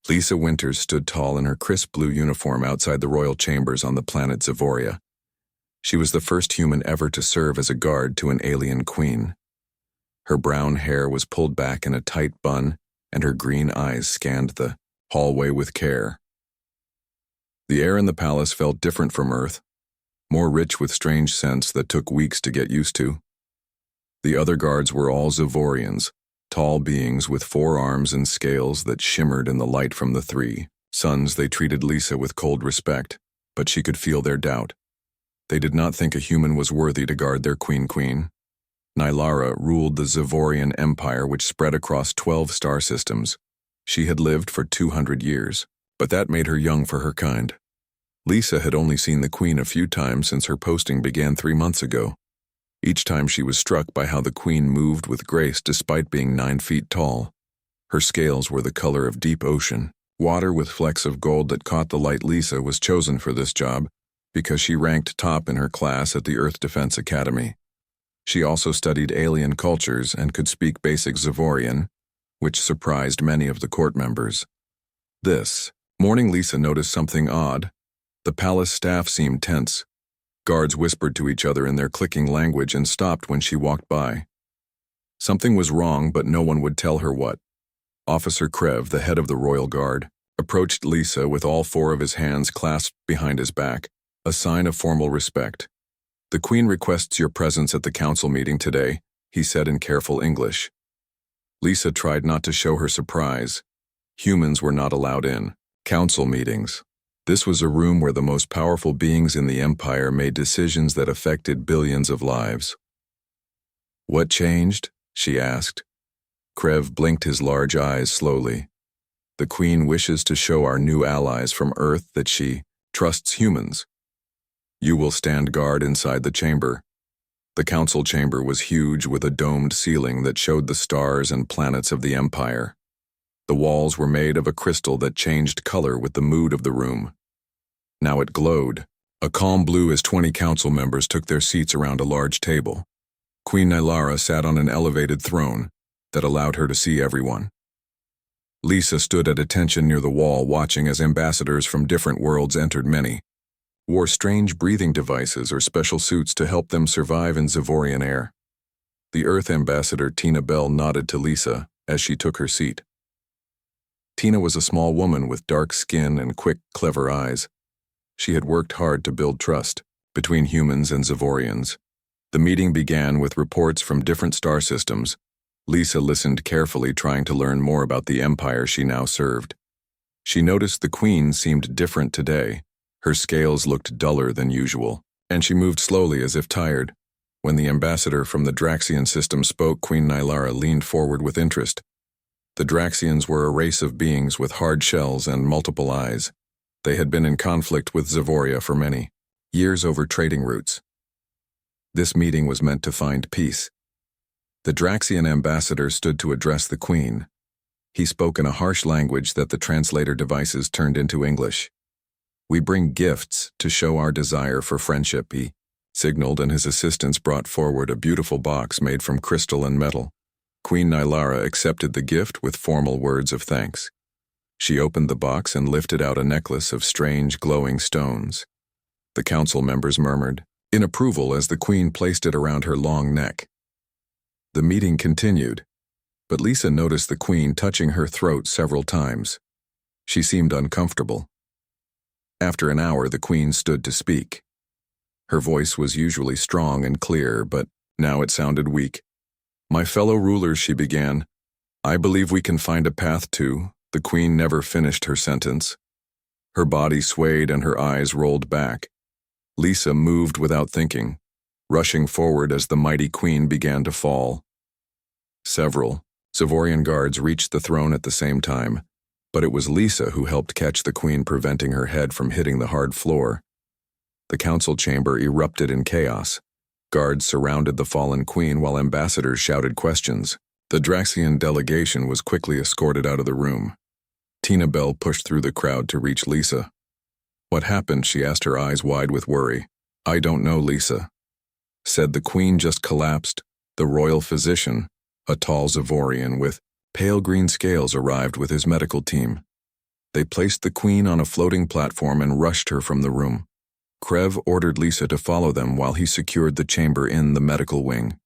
Lisa Winters stood tall in her crisp blue uniform outside the royal chambers on the planet Zavoria. She was the first human ever to serve as a guard to an alien queen. Her brown hair was pulled back in a tight bun, and her green eyes scanned the hallway with care. The air in the palace felt different from Earth, more rich with strange scents that took weeks to get used to. The other guards were all Zavorians, tall beings with 4 arms and scales that shimmered in the light from the 3 suns. They treated Lisa with cold respect, but she could feel their doubt. They did not think a human was worthy to guard their queen. Nylara ruled the Zavorian Empire, which spread across 12 star systems. She had lived for 200 years, but that made her young for her kind. Lisa had only seen the queen a few times since her posting began 3 months ago. Each time she was struck by how the queen moved with grace despite being 9 feet tall. Her scales were the color of deep ocean, water with flecks of gold that caught the light. Lisa was chosen for this job because she ranked top in her class at the Earth Defense Academy. She also studied alien cultures and could speak basic Zavorian, which surprised many of the court members. This morning, Lisa noticed something odd. The palace staff seemed tense. Guards whispered to each other in their clicking language and stopped when she walked by. Something was wrong, but no one would tell her what. Officer Krev, the head of the Royal Guard, approached Lisa with all 4 of his hands clasped behind his back, a sign of formal respect. "The Queen requests your presence at the council meeting today," he said in careful English. Lisa tried not to show her surprise. Humans were not allowed in. Council meetings. This was a room where the most powerful beings in the Empire made decisions that affected billions of lives. "What changed?" she asked. Krev blinked his large eyes slowly. "The Queen wishes to show our new allies from Earth that she trusts humans. You will stand guard inside the chamber." The council chamber was huge with a domed ceiling that showed the stars and planets of the Empire. The walls were made of a crystal that changed color with the mood of the room. Now it glowed, a calm blue as 20 council members took their seats around a large table. Queen Nylara sat on an elevated throne that allowed her to see everyone. Lisa stood at attention near the wall, watching as ambassadors from different worlds entered. Many wore strange breathing devices or special suits to help them survive in Zavorian air. The Earth ambassador Tina Bell nodded to Lisa as she took her seat. Tina was a small woman with dark skin and quick, clever eyes. She had worked hard to build trust between humans and Zavorians. The meeting began with reports from different star systems. Lisa listened carefully, trying to learn more about the empire she now served. She noticed the Queen seemed different today. Her scales looked duller than usual, and she moved slowly as if tired. When the ambassador from the Draxian system spoke, Queen Nylara leaned forward with interest. The Draxians were a race of beings with hard shells and multiple eyes. They had been in conflict with Zavoria for many years over trading routes. This meeting was meant to find peace. The Draxian ambassador stood to address the Queen. He spoke in a harsh language that the translator devices turned into English. "We bring gifts to show our desire for friendship," he signaled, and his assistants brought forward a beautiful box made from crystal and metal. Queen Nylara accepted the gift with formal words of thanks. She opened the box and lifted out a necklace of strange, glowing stones. The council members murmured in approval as the Queen placed it around her long neck. The meeting continued, but Lisa noticed the Queen touching her throat several times. She seemed uncomfortable. After an hour, the Queen stood to speak. Her voice was usually strong and clear, but now it sounded weak. "My fellow rulers," she began, "I believe we can find a path to—" The Queen never finished her sentence. Her body swayed and her eyes rolled back. Lisa moved without thinking, rushing forward as the mighty Queen began to fall. Several Zavorian guards reached the throne at the same time, but it was Lisa who helped catch the Queen, preventing her head from hitting the hard floor. The council chamber erupted in chaos. Guards surrounded the fallen Queen while ambassadors shouted questions. The Draxian delegation was quickly escorted out of the room. Tina Bell pushed through the crowd to reach Lisa. "What happened?" she asked, her eyes wide with worry. "I don't know, Lisa," said the Queen. "Just collapsed." The royal physician, a tall Zavorian with pale green scales, arrived with his medical team. They placed the queen on a floating platform and rushed her from the room. Krev ordered Lisa to follow them while he secured the chamber in the medical wing.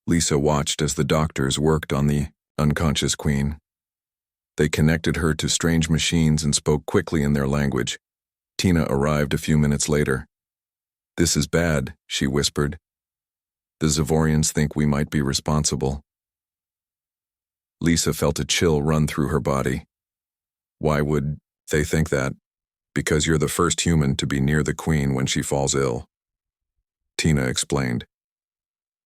Lisa watched as the doctors worked on the unconscious queen. They connected her to strange machines and spoke quickly in their language. Tina arrived a few minutes later. "This is bad," she whispered. "The Zavorians think we might be responsible." Lisa felt a chill run through her body. "Why would they think that?" "Because you're the first human to be near the queen when she falls ill," Tina explained.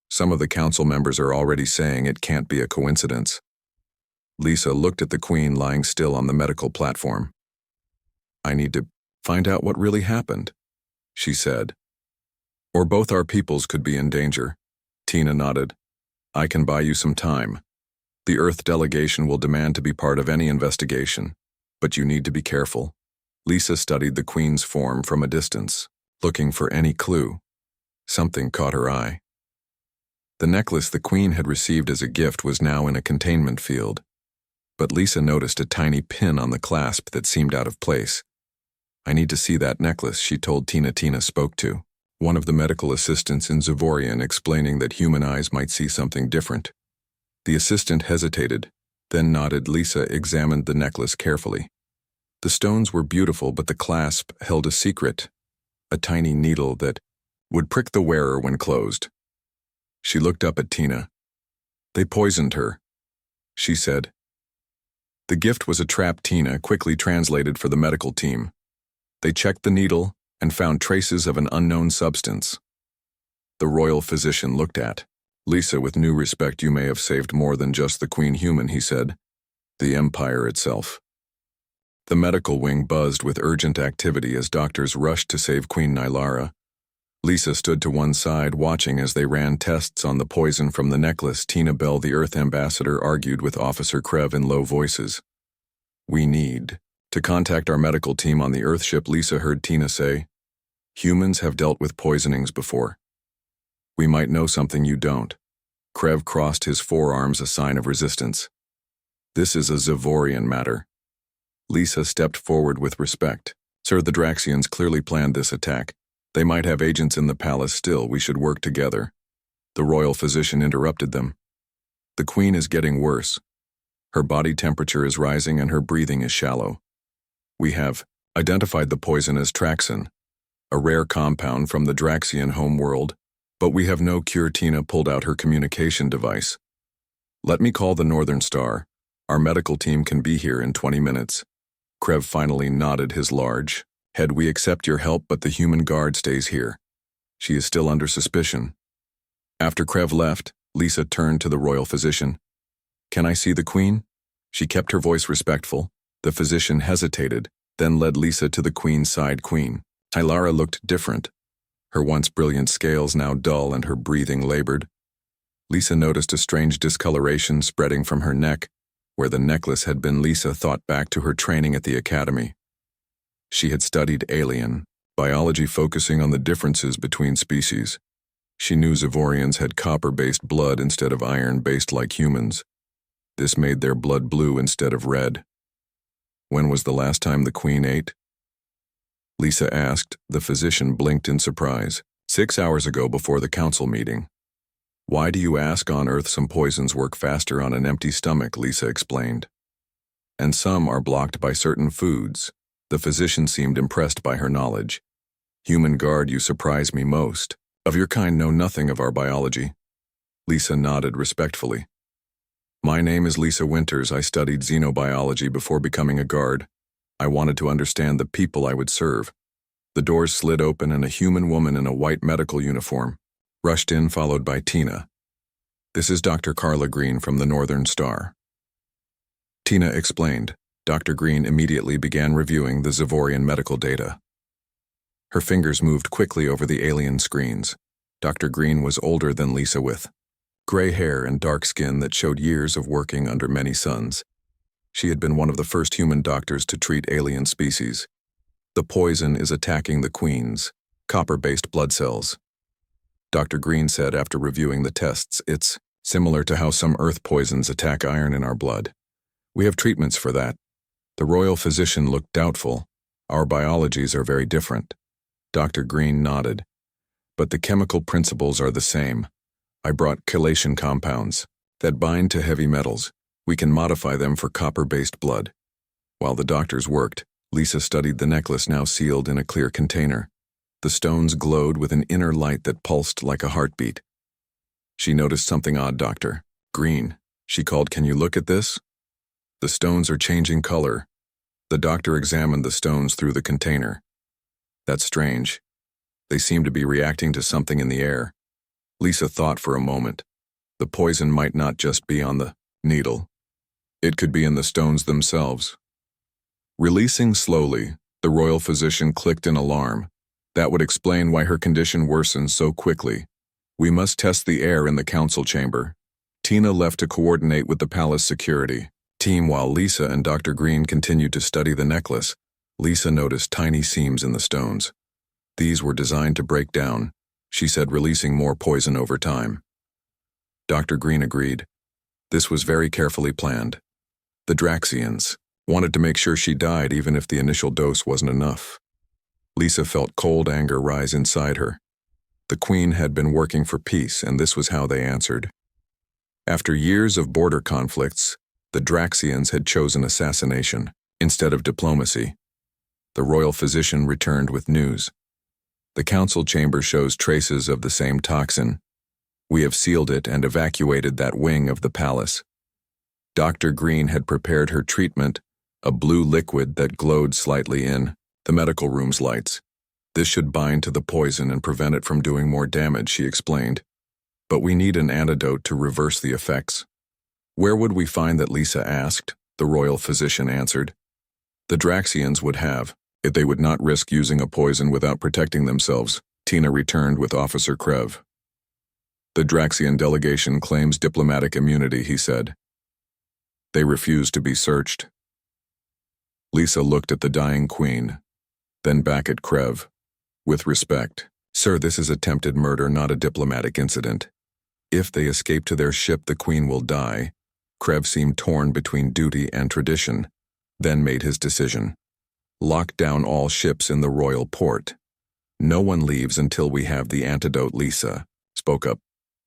"Some of the council members are already saying it can't be a coincidence." Lisa looked at the queen lying still on the medical platform. "I need to find out what really happened," she said. "Or both our peoples could be in danger." Tina nodded. "I can buy you some time. The Earth delegation will demand to be part of any investigation, but you need to be careful." Lisa studied the queen's form from a distance, looking for any clue. Something caught her eye. The necklace the queen had received as a gift was now in a containment field, but Lisa noticed a tiny pin on the clasp that seemed out of place. "I need to see that necklace," she told Tina. Tina spoke to one of the medical assistants in Zavorian, explaining that human eyes might see something different. The assistant hesitated, then nodded. Lisa examined the necklace carefully. The stones were beautiful, but the clasp held a secret, a tiny needle that would prick the wearer when closed. She looked up at Tina. "They poisoned her," she said. The gift was a trap. Tina quickly translated for the medical team. They checked the needle and found traces of an unknown substance. The royal physician looked at Lisa with new respect. "You may have saved more than just the queen human," he said. "The empire itself." The medical wing buzzed with urgent activity as doctors rushed to save Queen Nylara. Lisa stood to one side, watching as they ran tests on the poison from the necklace. Tina Bell, the Earth ambassador, argued with Officer Krev in low voices. "We need to contact our medical team on the Earth ship," Lisa heard Tina say. "Humans have dealt with poisonings before. We might know something you don't." Krev crossed his forearms, a sign of resistance. "This is a Zavorian matter." Lisa stepped forward with respect. "Sir, the Draxians clearly planned this attack. They might have agents in the palace still. We should work together." The royal physician interrupted them. "The queen is getting worse. Her body temperature is rising and her breathing is shallow. We have identified the poison as Traxin, a rare compound from the Draxian homeworld, but we have no cure." Tina pulled out her communication device. "Let me call the Northern Star. Our medical team can be here in 20 minutes. Krev finally nodded his large head. "We accept your help, but the human guard stays here. She is still under suspicion." After Krev left, Lisa turned to the royal physician. "Can I see the queen?" She kept her voice respectful. The physician hesitated, then led Lisa to the queen's side. Queen Nylara looked different. Her once brilliant scales now dull and her breathing labored. Lisa noticed a strange discoloration spreading from her neck, where the necklace had been. Lisa thought back to her training at the academy. She had studied alien biology, focusing on the differences between species. She knew Zavorians had copper-based blood instead of iron-based like humans. This made their blood blue instead of red. "When was the last time the queen ate?" Lisa asked. The physician blinked in surprise. 6 hours ago, before the council meeting." "Why do you ask? On Earth, some poisons work faster on an empty stomach," Lisa explained. "And some are blocked by certain foods." The physician seemed impressed by her knowledge. "Human guard, you surprise me most. Of your kind know nothing of our biology." Lisa nodded respectfully. "My name is Lisa Winters. I studied xenobiology before becoming a guard. I wanted to understand the people I would serve." The doors slid open and a human woman in a white medical uniform rushed in, followed by Tina. "This is Dr. Carla Green from the Northern Star," Tina explained. Dr. Green immediately began reviewing the Zavorian medical data. Her fingers moved quickly over the alien screens. Dr. Green was older than Lisa, with gray hair and dark skin that showed years of working under many suns. She had been one of the first human doctors to treat alien species. "The poison is attacking the queen's copper-based blood cells," Dr. Green said after reviewing the tests. "It's similar to how some Earth poisons attack iron in our blood. We have treatments for that. The royal physician looked doubtful. Our biologies are very different. Dr. Green nodded. But the chemical principles are the same. I brought chelation compounds that bind to heavy metals. We can modify them for copper-based blood. While the doctors worked, Lisa studied the necklace now sealed in a clear container. The stones glowed with an inner light that pulsed like a heartbeat. She noticed something odd, Dr. Green. She called, "Can you look at this?" The stones are changing color. The doctor examined the stones through the container. That's strange. They seem to be reacting to something in the air. Lisa thought for a moment. The poison might not just be on the needle. It could be in the stones themselves. Releasing slowly, the royal physician clicked in alarm. That would explain why her condition worsened so quickly. We must test the air in the council chamber. Tina left to coordinate with the palace security team while Lisa and Dr. Green continued to study the necklace. Lisa noticed tiny seams in the stones. These were designed to break down, she said, releasing more poison over time. Dr. Green agreed. This was very carefully planned. The Draxians wanted to make sure she died even if the initial dose wasn't enough. Lisa felt cold anger rise inside her. The Queen had been working for peace, and this was how they answered. After years of border conflicts, the Draxians had chosen assassination instead of diplomacy. The royal physician returned with news. The council chamber shows traces of the same toxin. We have sealed it and evacuated that wing of the palace. Dr. Green had prepared her treatment, a blue liquid that glowed slightly in the medical room's lights. This should bind to the poison and prevent it from doing more damage, she explained. But we need an antidote to reverse the effects. Where would we find that, Lisa asked. The royal physician answered. The Draxians would have, if they would not risk using a poison without protecting themselves, Tina returned with Officer Krev. The Draxian delegation claims diplomatic immunity, he said. They refuse to be searched. Lisa looked at the dying queen, then back at Krev. With respect, sir, this is attempted murder, not a diplomatic incident. If they escape to their ship, the queen will die. Krev seemed torn between duty and tradition, then made his decision. Lock down all ships in the royal port. No one leaves until we have the antidote, Lisa spoke up.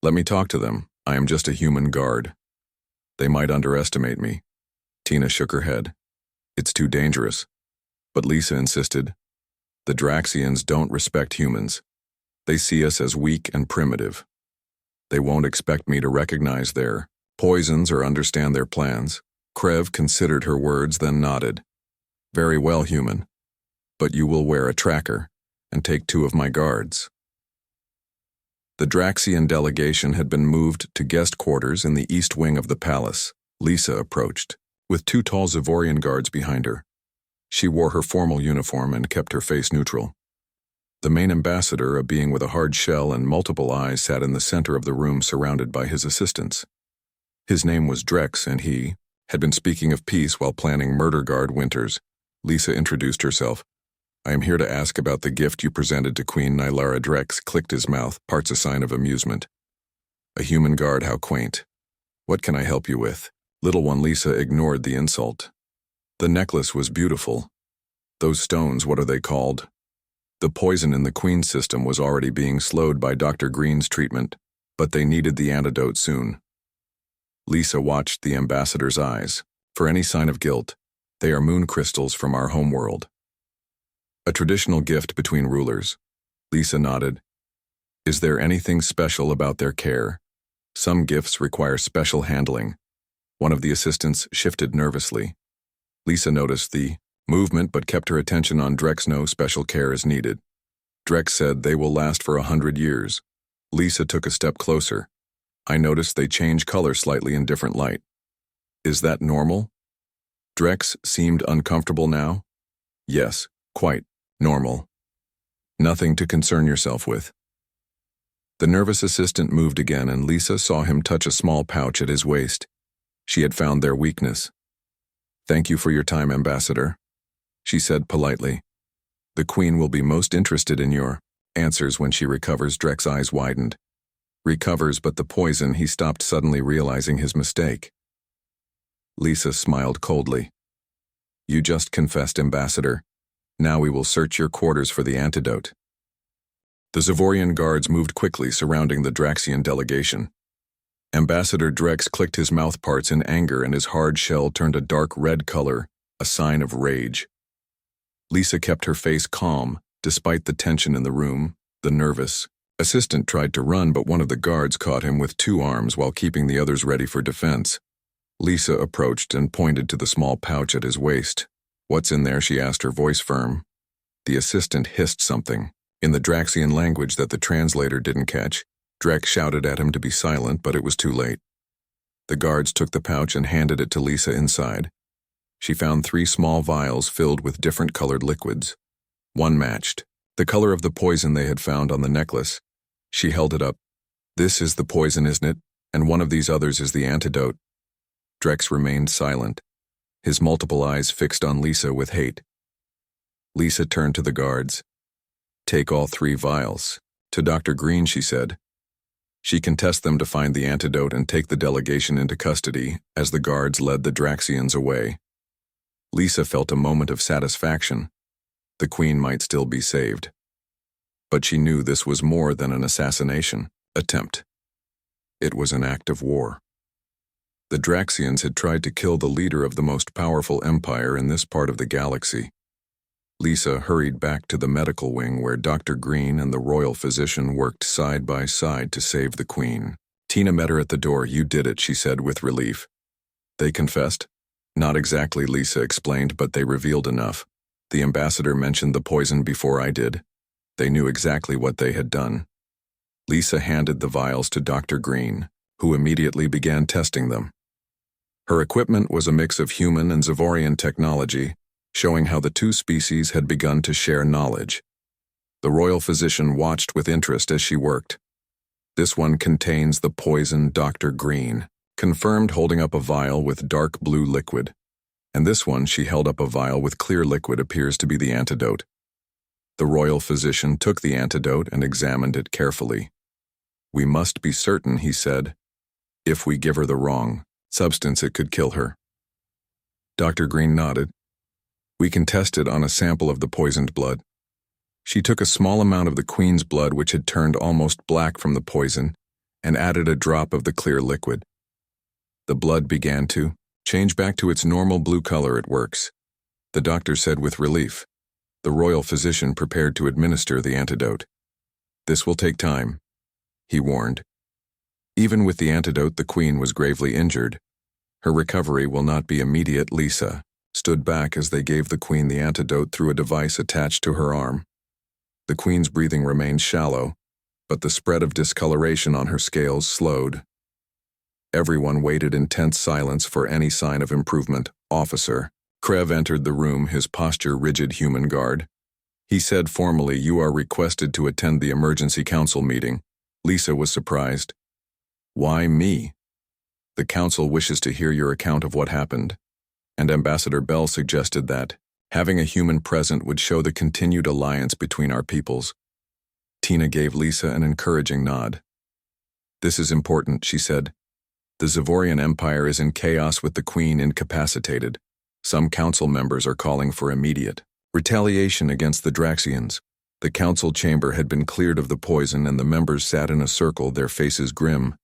Let me talk to them. I am just a human guard. They might underestimate me. Tina shook her head. It's too dangerous. But Lisa insisted. The Draxians don't respect humans. They see us as weak and primitive. They won't expect me to recognize their poisons or understand their plans. Krev considered her words, then nodded. Very well, human. But you will wear a tracker and take 2 of my guards. The Draxian delegation had been moved to guest quarters in the east wing of the palace. Lisa approached, with 2 tall Zavorian guards behind her. She wore her formal uniform and kept her face neutral. The main ambassador, a being with a hard shell and multiple eyes, sat in the center of the room surrounded by his assistants. His name was Drex, and he had been speaking of peace while planning Murder Guard Winters. Lisa introduced herself. I am here to ask about the gift you presented to Queen Nylara. Drex clicked his mouth, parts a sign of amusement. A human guard, how quaint. What can I help you with? Little one. Lisa ignored the insult. The necklace was beautiful. Those stones, what are they called? The poison in the Queen's system was already being slowed by Dr. Green's treatment, but they needed the antidote soon. Lisa watched the ambassador's eyes. For any sign of guilt, they are moon crystals from our homeworld. A traditional gift between rulers. Lisa nodded. Is there anything special about their care? Some gifts require special handling. One of the assistants shifted nervously. Lisa noticed the movement but kept her attention on Drex. No special care is needed. Drex said they will last for 100 years. Lisa took a step closer. I noticed they change color slightly in different light. Is that normal? Drex seemed uncomfortable now. Yes, quite normal. Nothing to concern yourself with. The nervous assistant moved again, and Lisa saw him touch a small pouch at his waist. She had found their weakness. Thank you for your time, Ambassador, she said politely. The Queen will be most interested in your answers when she recovers. Drex's eyes widened. Recovers, but the poison. He stopped, suddenly realizing his mistake. Lisa smiled coldly. You just confessed, Ambassador. Now we will search your quarters for the antidote. The Zavorian guards moved quickly, surrounding the Draxian delegation. Ambassador Drex clicked his mouth parts in anger, and his hard shell turned a dark red color, a sign of rage. Lisa kept her face calm, despite the tension in the room. The nervous assistant tried to run, but one of the guards caught him with 2 arms while keeping the others ready for defense. Lisa approached and pointed to the small pouch at his waist. "What's in there?" she asked, her voice firm. The assistant hissed something, in the Draxian language that the translator didn't catch. Drex shouted at him to be silent, but it was too late. The guards took the pouch and handed it to Lisa inside. She found 3 small vials filled with different colored liquids. One matched the color of the poison they had found on the necklace. She held it up. "This is the poison, isn't it? And one of these others is the antidote." Drex remained silent, his multiple eyes fixed on Lisa with hate. Lisa turned to the guards. "Take all 3 vials. To Dr. Green," she said. She can test them to find the antidote and take the delegation into custody as the guards led the Draxians away. Lisa felt a moment of satisfaction. The Queen might still be saved. But she knew this was more than an assassination attempt. It was an act of war. The Draxians had tried to kill the leader of the most powerful empire in this part of the galaxy. Lisa hurried back to the medical wing where Dr. Green and the royal physician worked side by side to save the Queen. Tina met her at the door. "You did it," she said with relief. "They confessed?" "Not exactly," Lisa explained, "but they revealed enough. The ambassador mentioned the poison before I did. They knew exactly what they had done." Lisa handed the vials to Dr. Green, who immediately began testing them. Her equipment was a mix of human and Zavorian technology, showing how the 2 species had begun to share knowledge. The royal physician watched with interest as she worked. "This one contains the poison, Dr. Green," confirmed, holding up a vial with dark blue liquid. "And this one," she held up a vial with clear liquid, "appears to be the antidote." The royal physician took the antidote and examined it carefully. "We must be certain," he said. "If we give her the wrong substance, it could kill her." Dr. Green nodded. "We can test it on a sample of the poisoned blood." She took a small amount of the Queen's blood, which had turned almost black from the poison, and added a drop of the clear liquid. The blood began to change back to its normal blue color. "It works," the doctor said with relief. The royal physician prepared to administer the antidote. "This will take time," he warned. Even with the antidote, the Queen was gravely injured. "Her recovery will not be immediate." Lisa stood back as they gave the Queen the antidote through a device attached to her arm. The Queen's breathing remained shallow, but the spread of discoloration on her scales slowed. Everyone waited in tense silence for any sign of improvement. "Officer." Krev entered the room, his posture rigid. "Human guard." He said formally, "You are requested to attend the emergency council meeting." Lisa was surprised. "Why me?" "The council wishes to hear your account of what happened." And Ambassador Bell suggested that having a human present would show the continued alliance between our peoples. Tina gave Lisa an encouraging nod. "This is important," she said. "The Zavorian Empire is in chaos with the Queen incapacitated. Some council members are calling for immediate retaliation against the Draxians." The council chamber had been cleared of the poison, and the members sat in a circle, their faces grim.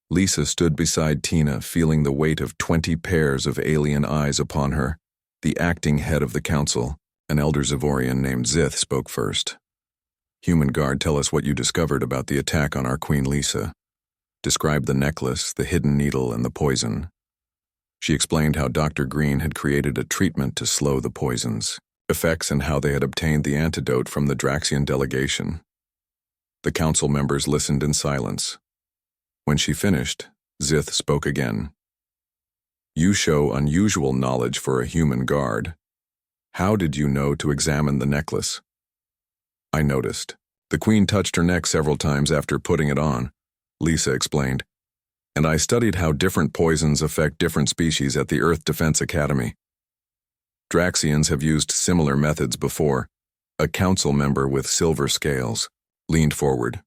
Lisa stood beside Tina, feeling the weight of 20 pairs of alien eyes upon her. The acting head of the council, an elder Zavorian named Zith, spoke first. "Human guard, tell us what you discovered about the attack on our Queen Lisa. Describe the necklace, the hidden needle, and the poison." She explained how Dr. Green had created a treatment to slow the poison's effects and how they had obtained the antidote from the Draxian delegation. The council members listened in silence. When she finished, Zith spoke again. "You show unusual knowledge for a human guard. How did you know to examine the necklace?" "I noticed. The Queen touched her neck several times after putting it on," Lisa explained. "And I studied how different poisons affect different species at the Earth Defense Academy. Draxians have used similar methods before." A council member with silver scales leaned forward.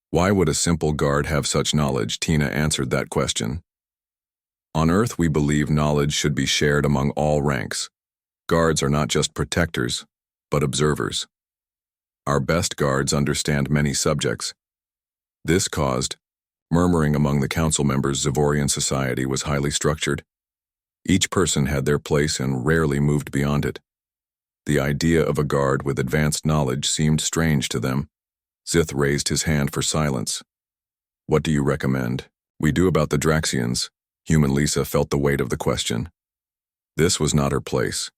"Why would a simple guard have such knowledge?" Tina answered that question. "On Earth, we believe knowledge should be shared among all ranks. Guards are not just protectors, but observers. Our best guards understand many subjects. This caused murmuring among the council members. Zavorian society was highly structured. Each person had their place and rarely moved beyond it. The idea of a guard with advanced knowledge seemed strange to them. Zith raised his hand for silence. What do you recommend we do about the Draxians? Human Lisa felt the weight of the question. This was not her place.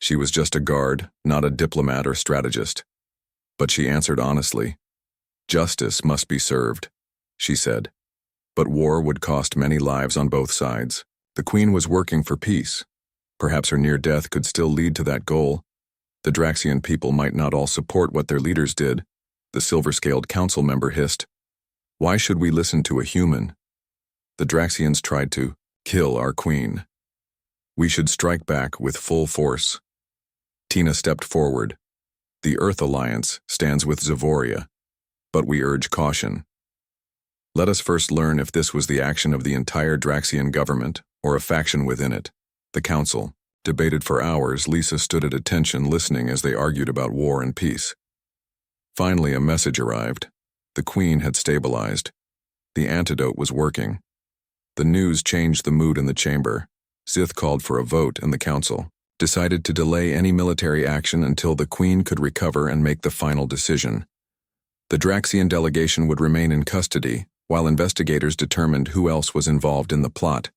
She was just a guard, not a diplomat or strategist. But she answered honestly. Justice must be served, she said. But war would cost many lives on both sides. The Queen was working for peace. Perhaps her near death could still lead to that goal. The Draxian people might not all support what their leaders did, the silver-scaled council member hissed. Why should we listen to a human? The Draxians tried to kill our queen. We should strike back with full force. Tina stepped forward. The Earth Alliance stands with Zavoria, but we urge caution. Let us first learn if this was the action of the entire Draxian government or a faction within it. The council debated for hours. Lisa stood at attention listening as they argued about war and peace. Finally, a message arrived. The Queen had stabilized. The antidote was working. The news changed the mood in the chamber. Zith called for a vote, and the council decided to delay any military action until the Queen could recover and make the final decision. The Draxian delegation would remain in custody, while investigators determined who else was involved in the plot.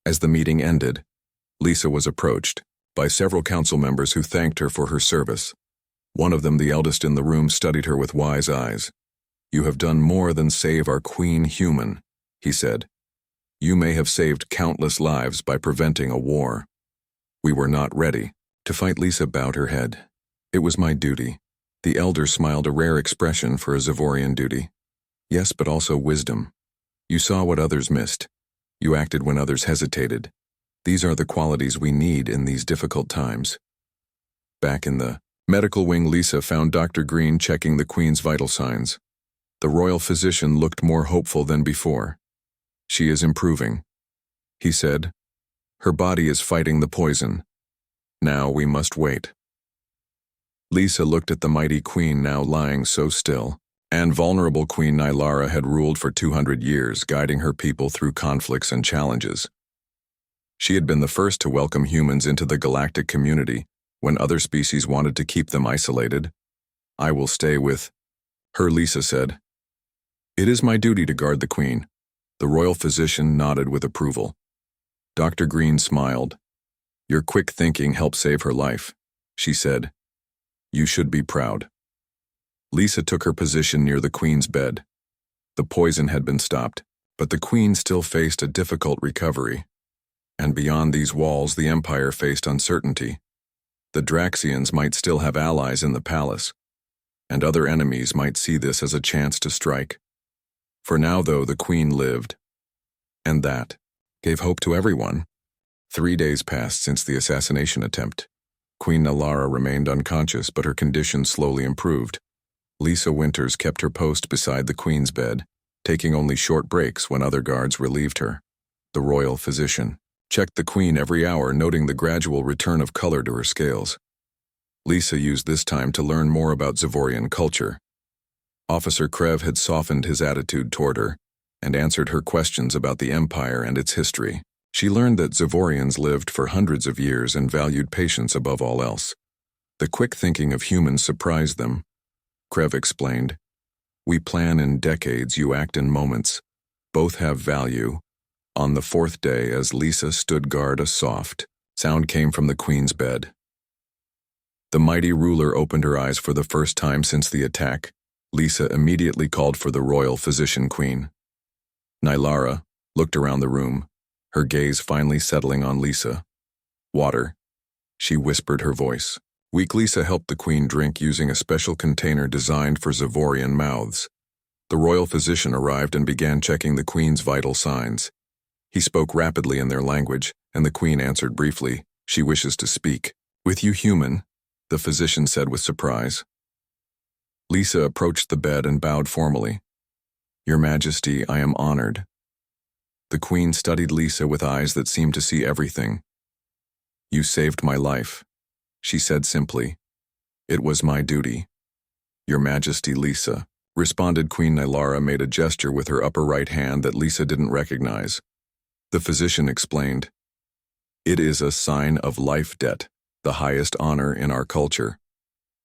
As the meeting ended, Lisa was approached by several council members who thanked her for her service. One of them, the eldest in the room, studied her with wise eyes. You have done more than save our queen human, he said. You may have saved countless lives by preventing a war. We were not ready to fight. Lisa bowed her head. It was my duty. The elder smiled, a rare expression for a Zavorian duty. Yes, but also wisdom. You saw what others missed. You acted when others hesitated. These are the qualities we need in these difficult times. Back in the medical wing, Lisa found Dr. Green checking the Queen's vital signs. The royal physician looked more hopeful than before. She is improving, he said. Her body is fighting the poison. Now we must wait. Lisa looked at the mighty Queen now lying so still. And vulnerable Queen Nylara had ruled for 200 years, guiding her people through conflicts and challenges. She had been the first to welcome humans into the galactic community when other species wanted to keep them isolated. I will stay with her, Lisa said. It is my duty to guard the Queen. The royal physician nodded with approval. Dr. Green smiled. Your quick thinking helped save her life, she said. You should be proud. Lisa took her position near the Queen's bed. The poison had been stopped, but the Queen still faced a difficult recovery. And beyond these walls, the Empire faced uncertainty. The Draxians might still have allies in the palace, and other enemies might see this as a chance to strike. For now, though, the Queen lived. And that gave hope to everyone. 3 days passed since the assassination attempt. Queen Nylara remained unconscious, but her condition slowly improved. Lisa Winters kept her post beside the Queen's bed, taking only short breaks when other guards relieved her. The royal physician checked the Queen every hour, noting the gradual return of color to her scales. Lisa used this time to learn more about Zavorian culture. Officer Krev had softened his attitude toward her and answered her questions about the Empire and its history. She learned that Zavorians lived for hundreds of years and valued patience above all else. The quick thinking of humans surprised them. Krev explained, We plan in decades, you act in moments. Both have value. On the 4th day, as Lisa stood guard, a soft sound came from the Queen's bed. The mighty ruler opened her eyes for the first time since the attack. Lisa immediately called for the royal physician Queen. Nylara looked around the room, her gaze finally settling on Lisa. Water, she whispered, her voice weak. Lisa helped the Queen drink using a special container designed for Zavorian mouths. The royal physician arrived and began checking the Queen's vital signs. He spoke rapidly in their language, and the Queen answered briefly. She wishes to speak with you, human, the physician said with surprise. Lisa approached the bed and bowed formally. Your Majesty, I am honored. The Queen studied Lisa with eyes that seemed to see everything. You saved my life, she said simply. It was my duty. Your Majesty, Lisa, responded. Queen Nylara made a gesture with her upper right hand that Lisa didn't recognize. The physician explained, It is a sign of life debt, the highest honor in our culture.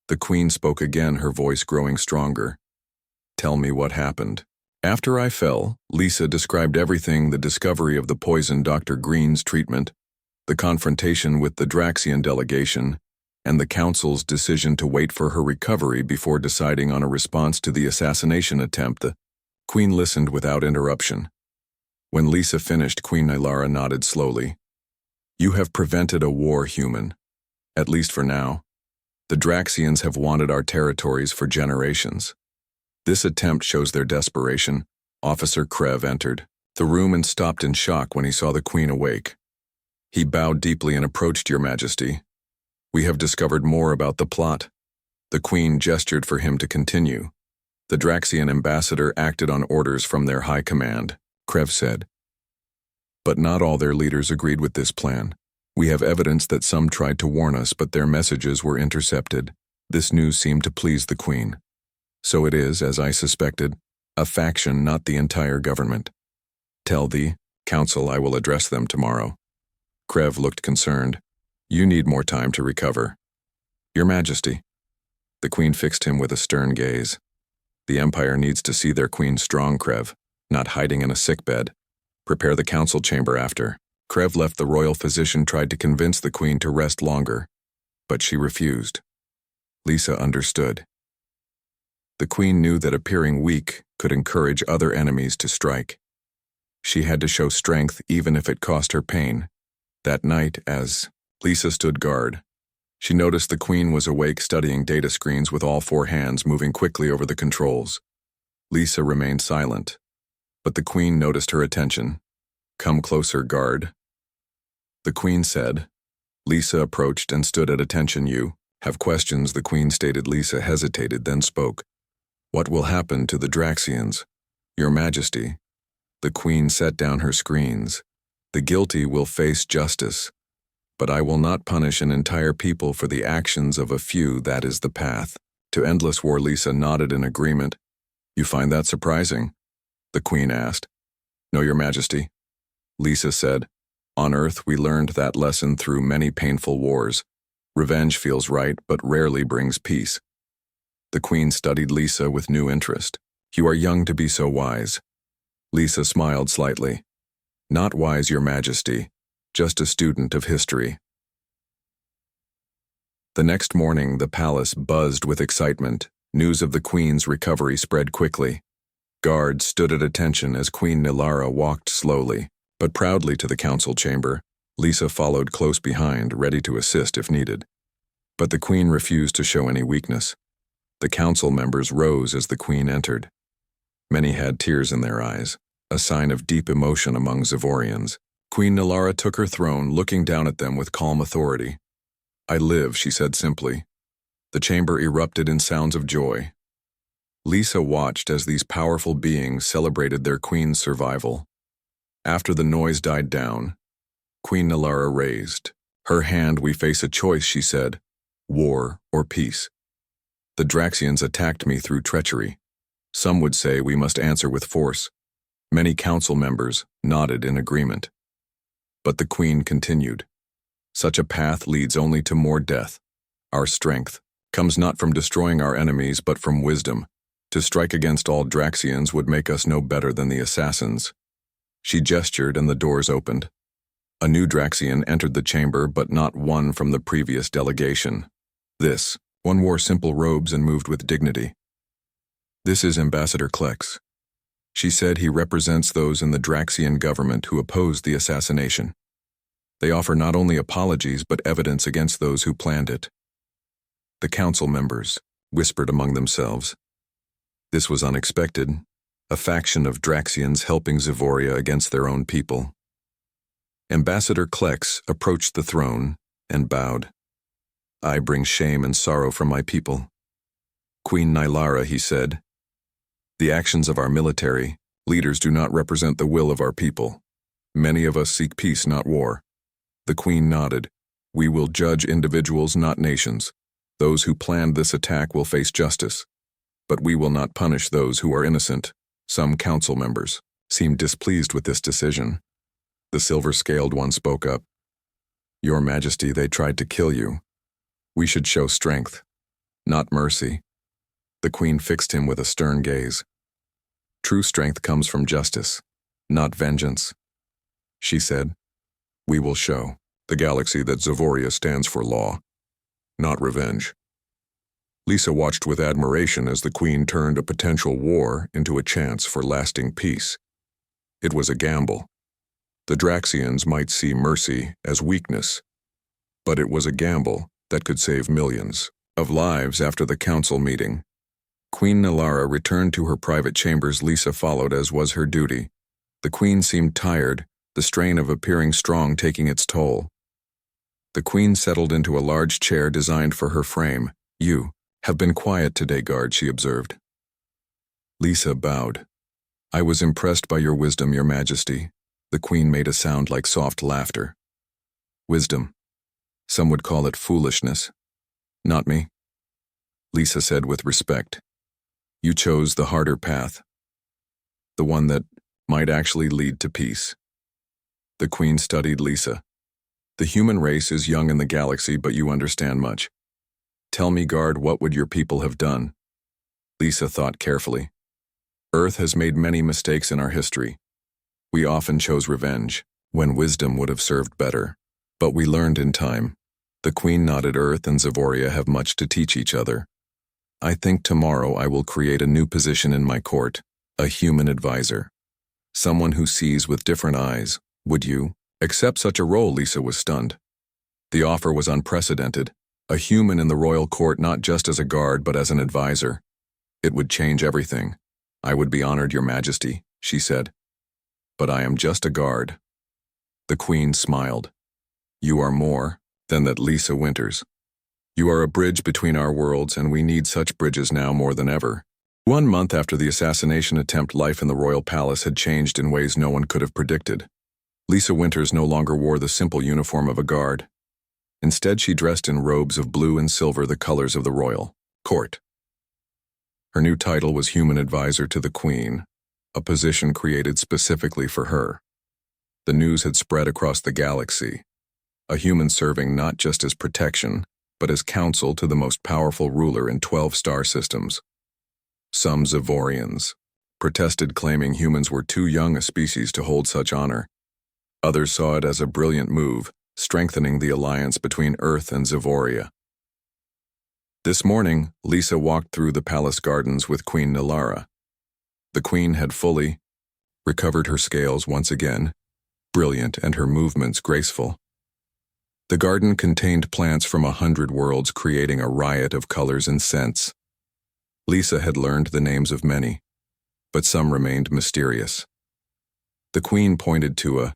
The Queen spoke again, her voice growing stronger. Tell me what happened. After I fell, Lisa described everything: the discovery of the poison, Dr. Green's treatment, the confrontation with the Draxian delegation, and the Council's decision to wait for her recovery before deciding on a response to the assassination attempt. The Queen listened without interruption. When Lisa finished, Queen Nylara nodded slowly. You have prevented a war, human. At least for now. The Draxians have wanted our territories for generations. This attempt shows their desperation. Officer Krev entered the room and stopped in shock when he saw the Queen awake. He bowed deeply and approached. Your Majesty, we have discovered more about the plot. The Queen gestured for him to continue. The Draxian ambassador acted on orders from their high command, Krev said. But not all their leaders agreed with this plan. We have evidence that some tried to warn us, but their messages were intercepted. This news seemed to please the Queen. So it is, as I suspected, a faction, not the entire government. Tell the Council I will address them tomorrow. Krev looked concerned. You need more time to recover. Your Majesty. The Queen fixed him with a stern gaze. The Empire needs to see their Queen strong, Krev, not hiding in a sickbed. Prepare the council chamber after. Krev left. The royal physician tried to convince the Queen to rest longer, but she refused. Lisa understood. The Queen knew that appearing weak could encourage other enemies to strike. She had to show strength even if it cost her pain. That night, as Lisa stood guard, she noticed the Queen was awake, studying data screens with all four hands, moving quickly over the controls. Lisa remained silent, but the Queen noticed her attention. Come closer, guard. The Queen said. Lisa approached and stood at attention. You have questions, the Queen stated. Lisa hesitated, then spoke. What will happen to the Draxians? Your Majesty. The Queen set down her screens. The guilty will face justice, but I will not punish an entire people for the actions of a few. That is the path to endless war. Lisa nodded in agreement. You find that surprising? The Queen asked. No, Your Majesty. Lisa said. On Earth, we learned that lesson through many painful wars. Revenge feels right, but rarely brings peace. The Queen studied Lisa with new interest. You are young to be so wise. Lisa smiled slightly. Not wise, Your Majesty, just a student of history. The next morning, the palace buzzed with excitement. News of the Queen's recovery spread quickly. Guards stood at attention as Queen Nylara walked slowly, but proudly to the council chamber. Lisa followed close behind, ready to assist if needed. But the Queen refused to show any weakness. The council members rose as the Queen entered. Many had tears in their eyes, a sign of deep emotion among Zavorians. Queen Nylara took her throne, looking down at them with calm authority. I live, she said simply. The chamber erupted in sounds of joy. Lisa watched as these powerful beings celebrated their queen's survival. After the noise died down, Queen Nylara raised her hand. We face a choice, she said, war or peace. The Draxians attacked me through treachery. Some would say we must answer with force. Many council members nodded in agreement. But the Queen continued. Such a path leads only to more death. Our strength comes not from destroying our enemies, but from wisdom. To strike against all Draxians would make us no better than the assassins. She gestured and the doors opened. A new Draxian entered the chamber, but not one from the previous delegation. This one wore simple robes and moved with dignity. This is Ambassador Klex. She said he represents those in the Draxian government who opposed the assassination. They offer not only apologies but evidence against those who planned it. The council members whispered among themselves. This was unexpected, a faction of Draxians helping Zavoria against their own people. Ambassador Klex approached the throne and bowed. I bring shame and sorrow from my people. Queen Nylara, he said. The actions of our military leaders do not represent the will of our people. Many of us seek peace, not war. The Queen nodded. We will judge individuals, not nations. Those who planned this attack will face justice. But we will not punish those who are innocent. Some council members seemed displeased with this decision. The silver-scaled one spoke up. Your Majesty, they tried to kill you. We should show strength, not mercy. The Queen fixed him with a stern gaze. True strength comes from justice, not vengeance. She said, we will show the galaxy that Zavoria stands for law, not revenge. Lisa watched with admiration as the Queen turned a potential war into a chance for lasting peace. It was a gamble. The Draxians might see mercy as weakness, but it was a gamble that could save millions of lives. After the council meeting, Queen Nilara returned to her private chambers. Lisa followed, as was her duty. The Queen seemed tired, the strain of appearing strong taking its toll. The Queen settled into a large chair designed for her frame. You have been quiet today, guard, she observed. Lisa bowed. I was impressed by your wisdom, Your Majesty. The Queen made a sound like soft laughter. Wisdom. Some would call it foolishness. Not me. Lisa said with respect. You chose the harder path. The one that might actually lead to peace. The Queen studied Lisa. The human race is young in the galaxy, but you understand much. Tell me, guard, what would your people have done? Lisa thought carefully. Earth has made many mistakes in our history. We often chose revenge, when wisdom would have served better. But we learned in time. The Queen nodded. Earth and Zavoria have much to teach each other. I think tomorrow I will create a new position in my court, a human advisor. Someone who sees with different eyes. Would you accept such a role? Lisa was stunned. The offer was unprecedented. A human in the royal court, not just as a guard, but as an advisor. It would change everything. I would be honored, Your Majesty, she said. But I am just a guard. The Queen smiled. You are more than that, Lisa Winters. You are a bridge between our worlds, and we need such bridges now more than ever. 1 month after the assassination attempt, life in the royal palace had changed in ways no one could have predicted. Lisa Winters no longer wore the simple uniform of a guard. Instead, she dressed in robes of blue and silver, the colors of the royal court. Her new title was Human Advisor to the Queen, a position created specifically for her. The news had spread across the galaxy. A human serving not just as protection, but as counsel to the most powerful ruler in 12 star systems. Some Zavorians protested, claiming humans were too young a species to hold such honor. Others saw it as a brilliant move, strengthening the alliance between Earth and Zavoria. This morning, Lisa walked through the palace gardens with Queen Nilara. The Queen had fully recovered her scales once again, brilliant and her movements graceful. The garden contained plants from 100 worlds, creating a riot of colors and scents. Lisa had learned the names of many, but some remained mysterious. The Queen pointed to a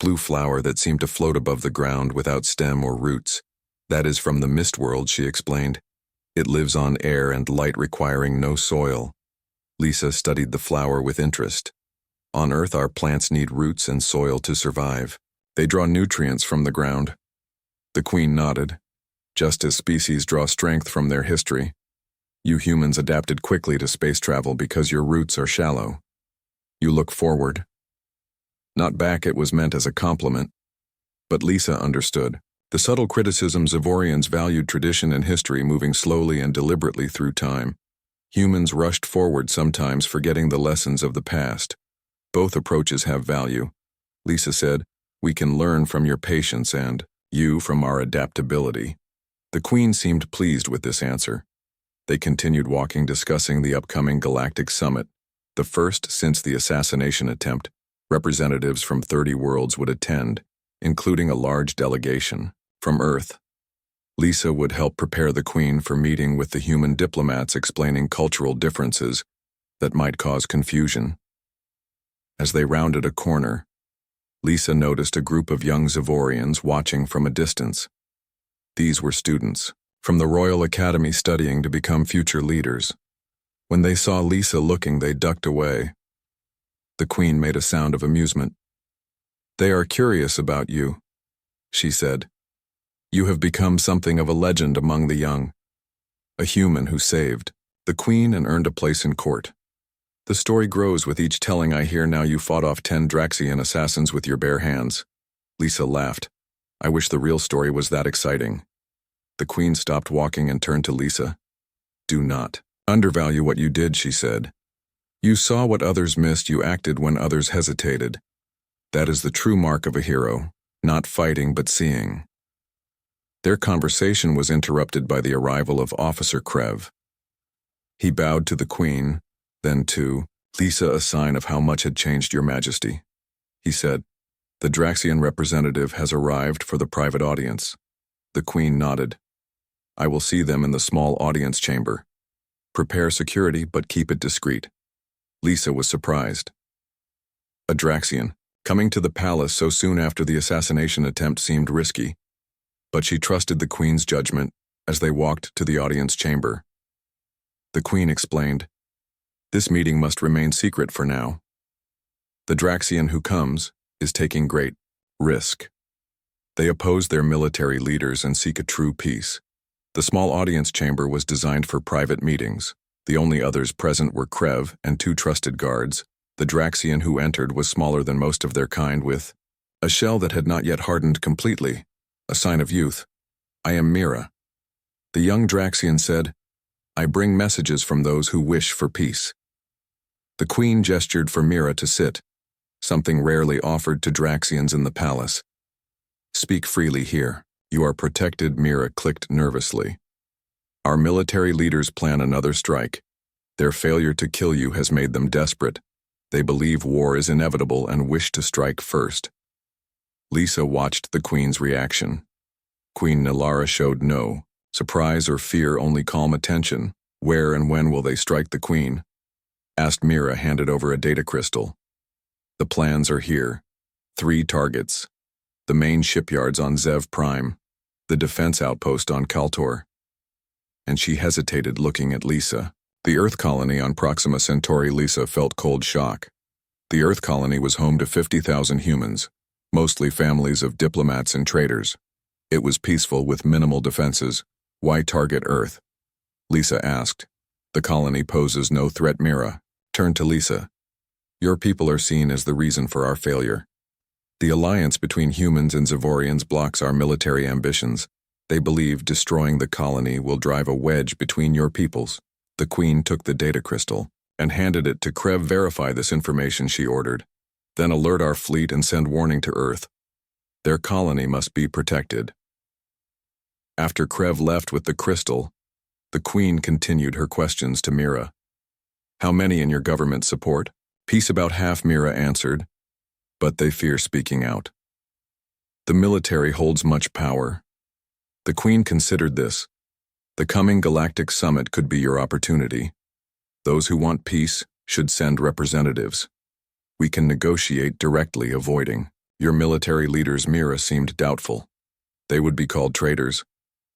blue flower that seemed to float above the ground without stem or roots. That is from the mist world, she explained. It lives on air and light, requiring no soil. Lisa studied the flower with interest. On Earth, our plants need roots and soil to survive. They draw nutrients from the ground. The Queen nodded. Just as species draw strength from their history, you humans adapted quickly to space travel because your roots are shallow. You look forward. Not back, it was meant as a compliment. But Lisa understood. The subtle criticism: Zavorians valued tradition and history, moving slowly and deliberately through time. Humans rushed forward, sometimes forgetting the lessons of the past. Both approaches have value. Lisa said, we can learn from your patience and you from our adaptability. The Queen seemed pleased with this answer. They continued walking, discussing the upcoming Galactic Summit, the first since the assassination attempt. Representatives from 30 worlds would attend, including a large delegation from Earth. Lisa would help prepare the Queen for meeting with the human diplomats, explaining cultural differences that might cause confusion. As they rounded a corner, Lisa noticed a group of young Zavorians watching from a distance. These were students from the Royal Academy studying to become future leaders. When they saw Lisa looking, they ducked away. The Queen made a sound of amusement. They are curious about you, she said. You have become something of a legend among the young, a human who saved the queen and earned a place in court. The story grows with each telling. I hear now you fought off 10 Draxian assassins with your bare hands. Lisa laughed. I wish the real story was that exciting. The queen stopped walking and turned to Lisa. Do not undervalue what you did, she said. You saw what others missed, you acted when others hesitated. That is the true mark of a hero, not fighting but seeing. Their conversation was interrupted by the arrival of Officer Krev. He bowed to the queen, then to Lisa, a sign of how much had changed, Your Majesty. He said, The Draxian representative has arrived for the private audience. The queen nodded. I will see them in the small audience chamber. Prepare security, but keep it discreet. Lisa was surprised. A Draxian, coming to the palace so soon after the assassination attempt seemed risky, but she trusted the queen's judgment as they walked to the audience chamber. The queen explained, This meeting must remain secret for now. The Draxian who comes is taking great risk. They oppose their military leaders and seek a true peace. The small audience chamber was designed for private meetings. The only others present were Krev and 2 trusted guards. The Draxian who entered was smaller than most of their kind, with a shell that had not yet hardened completely, a sign of youth. I am Mira. The young Draxian said, I bring messages from those who wish for peace. The queen gestured for Mira to sit, something rarely offered to Draxians in the palace. Speak freely here. You are protected, Mira clicked nervously. Our military leaders plan another strike. Their failure to kill you has made them desperate. They believe war is inevitable and wish to strike first. Lisa watched the queen's reaction. Queen Nilara showed no surprise or fear, only calm attention. Where and when will they strike, the queen asked. Mira handed over a data crystal. The plans are here. 3 targets. The main shipyards on Zev Prime, the defense outpost on Kaltor. And she hesitated, looking at Lisa. The Earth colony on Proxima Centauri. Lisa felt cold shock. The Earth colony was home to 50,000 humans, mostly families of diplomats and traders. It was peaceful with minimal defenses. Why target Earth? Lisa asked. The colony poses no threat. Mira turned to Lisa. Your people are seen as the reason for our failure. The alliance between humans and Zavorians blocks our military ambitions. They believe destroying the colony will drive a wedge between your peoples. The queen took the data crystal and handed it to Krev. Verify this information, she ordered. Then alert our fleet and send warning to Earth. Their colony must be protected. After Krev left with the crystal, the queen continued her questions to Mira. How many in your government support? Peace, about half, Mira answered, but they fear speaking out. The military holds much power. The queen considered this. The coming Galactic Summit could be your opportunity. Those who want peace should send representatives. We can negotiate directly, avoiding your military leaders. Mira seemed doubtful. They would be called traitors.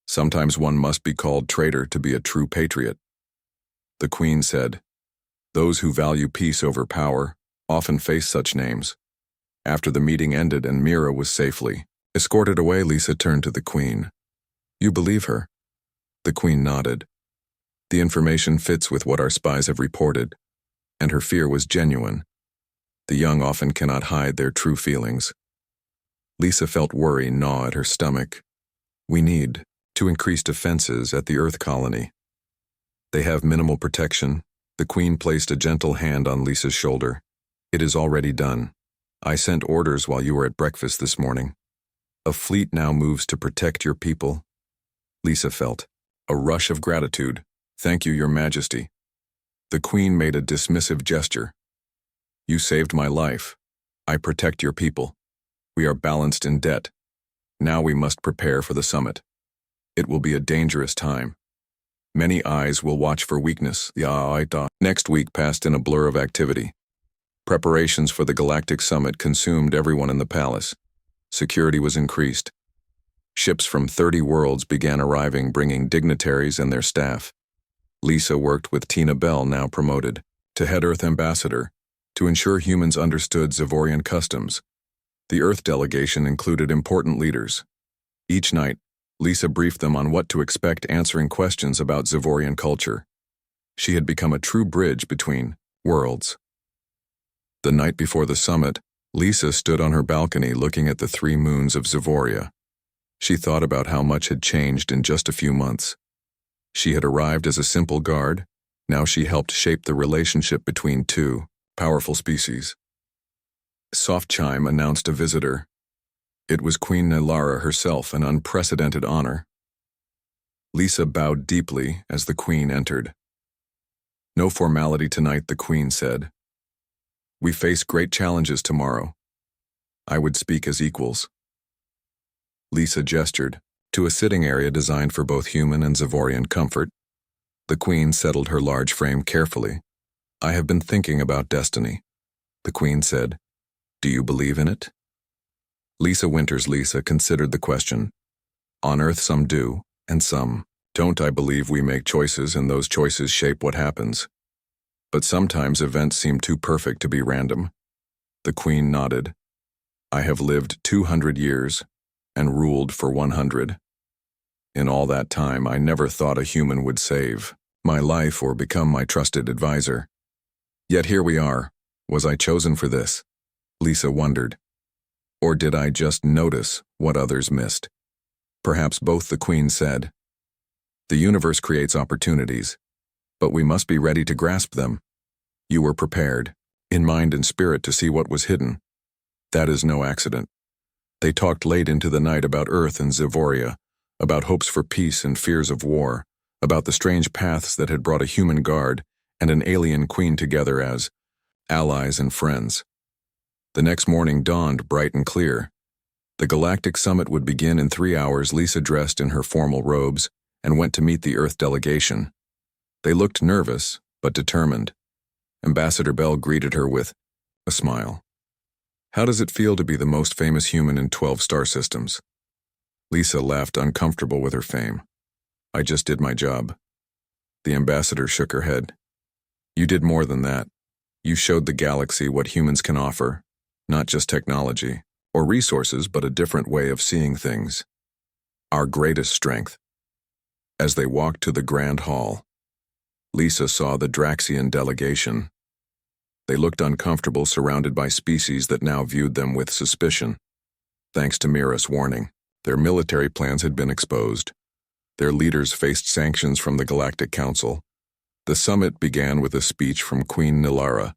Sometimes one must be called traitor to be a true patriot. The queen said, Those who value peace over power often face such names. After the meeting ended and Mira was safely escorted away, Lisa turned to the queen. You believe her? The queen nodded. The information fits with what our spies have reported, and her fear was genuine. The young often cannot hide their true feelings. Lisa felt worry gnaw at her stomach. We need to increase defenses at the Earth colony. They have minimal protection. The queen placed a gentle hand on Lisa's shoulder. It is already done. I sent orders while you were at breakfast this morning. A fleet now moves to protect your people. Lisa felt a rush of gratitude. Thank you, Your Majesty. The queen made a dismissive gesture. You saved my life. I protect your people. We are balanced in debt. Now we must prepare for the summit. It will be a dangerous time. Many eyes will watch for weakness. Next week passed in a blur of activity. Preparations for the Galactic Summit consumed everyone in the palace. Security was increased. Ships from 30 worlds began arriving, bringing dignitaries and their staff. Lisa worked with Tina Bell, now promoted to head Earth ambassador, to ensure humans understood Zavorian customs. The Earth delegation included important leaders. Each night, Lisa briefed them on what to expect, answering questions about Zavorian culture. She had become a true bridge between worlds. The night before the summit, Lisa stood on her balcony looking at the 3 moons of Zavoria. She thought about how much had changed in just a few months. She had arrived as a simple guard. Now she helped shape the relationship between 2 powerful species. Soft chime announced a visitor. It was Queen Nilara herself, an unprecedented honor. Lisa bowed deeply as the Queen entered. "No formality tonight," the Queen said. "We face great challenges tomorrow. I would speak as equals." Lisa gestured to a sitting area designed for both human and Zavorian comfort. The Queen settled her large frame carefully. "I have been thinking about destiny," the Queen said. "Do you believe in it?" Lisa considered the question. "On Earth some do, and some don't. I believe we make choices, and those choices shape what happens. But sometimes events seem too perfect to be random." The Queen nodded. "I have lived 200 years and ruled for 100. In all that time, I never thought a human would save my life or become my trusted advisor. Yet here we are. Was I chosen for this?" Lisa wondered. Or did I just notice what others missed? Perhaps both, the Queen said. "The universe creates opportunities, but we must be ready to grasp them. You were prepared, in mind and spirit, to see what was hidden. That is no accident." They talked late into the night about Earth and Zavoria, about hopes for peace and fears of war, about the strange paths that had brought a human guard and an alien queen together as allies and friends. The next morning dawned bright and clear. The Galactic Summit would begin in 3 hours. Lisa dressed in her formal robes and went to meet the Earth delegation. They looked nervous, but determined. Ambassador Bell greeted her with a smile. "How does it feel to be the most famous human in 12 star systems?" Lisa laughed, uncomfortable with her fame. "I just did my job." The ambassador shook her head. "You did more than that. You showed the galaxy what humans can offer, not just technology or resources, but a different way of seeing things. Our greatest strength." As they walked to the Grand Hall, Lisa saw the Draxian delegation. They looked uncomfortable, surrounded by species that now viewed them with suspicion. Thanks to Mira's warning, their military plans had been exposed. Their leaders faced sanctions from the Galactic Council. The summit began with a speech from Queen Nilara.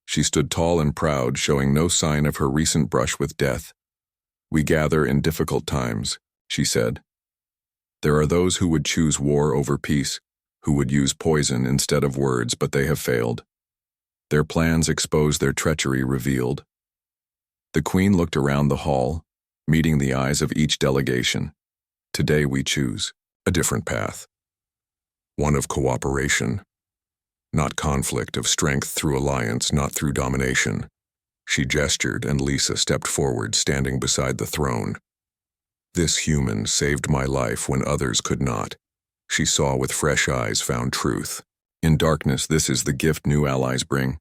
She stood tall and proud, showing no sign of her recent brush with death. "We gather in difficult times," she said. "There are those who would choose war over peace, who would use poison instead of words, but they have failed. Their plans exposed, their treachery revealed." The Queen looked around the hall, meeting the eyes of each delegation. "Today we choose a different path. One of cooperation, not conflict, of strength through alliance, not through domination." She gestured, and Lisa stepped forward, standing beside the throne. "This human saved my life when others could not." She saw with fresh eyes, found truth. In darkness, this is the gift new allies bring.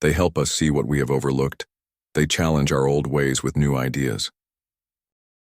They help us see what we have overlooked. They challenge our old ways with new ideas.